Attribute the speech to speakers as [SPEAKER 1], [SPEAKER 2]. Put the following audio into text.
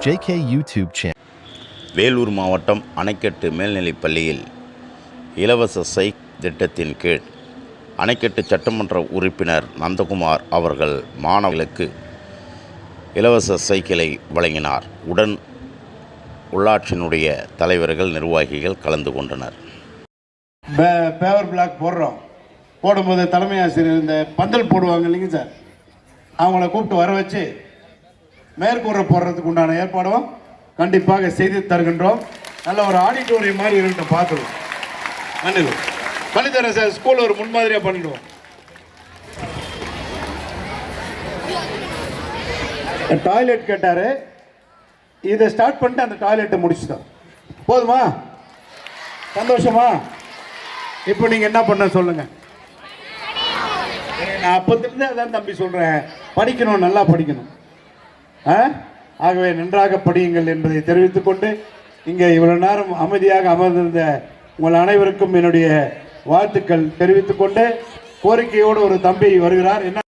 [SPEAKER 1] JK YouTube channel.
[SPEAKER 2] Vellore மாவட்டம் அணைக்கட்டு மேல்நிலைப் பள்ளியில் இலவச திட்டத்தின் கீழ் அணைக்கட்டு சட்டமன்ற உறுப்பினர் நந்தகுமார் அவர்கள் மாணவர்களுக்கு இலவச சைக்கிளை வழங்கினார். உடன் உள்ளாட்சியினுடைய தலைவர்கள் நிர்வாகிகள் கலந்து கொண்டனர்.
[SPEAKER 3] பேவர் பிளாக் போடும்போது தலைமை ஆசிரியர் இந்த பந்தல் போடுவாங்க இல்லைங்க சார், அவங்கள கூப்பிட்டு வர வச்சு மேற்கூரை போடுறதுக்கு உண்டான ஏற்பாடும் கண்டிப்பாக செய்து தருகின்றோம். நல்ல ஒரு ஆடிட்டோரியம் மாதிரி இருக்கட்டும், பார்த்துருவோம். பண்ணித்தரேன் சார், ஸ்கூல் ஒரு முன்மாதிரியாக பண்ணிடுவோம். டாய்லெட் கேட்டார், இதை ஸ்டார்ட் பண்ணிட்டு அந்த டாய்லெட்டை முடிச்சுட்டோம். போதுமா? சந்தோஷமா? இப்போ நீங்கள் என்ன பண்ண சொல்லுங்கள். நான் அப்பத்திலிருந்தே அதான் தம்பி சொல்கிறேன், படிக்கணும், நல்லா படிக்கணும். ஆகவே நன்றாக படியுங்கள் என்பதை தெரிவித்துக் கொண்டு இங்கே இவ்வளவு நேரம் அமைதியாக அமர்ந்திருந்த உங்கள் அனைவருக்கும் என்னுடைய வாழ்த்துக்கள் தெரிவித்துக் கொண்டு கோரிக்கையோடு ஒரு தம்பி வருகிறார். என்ன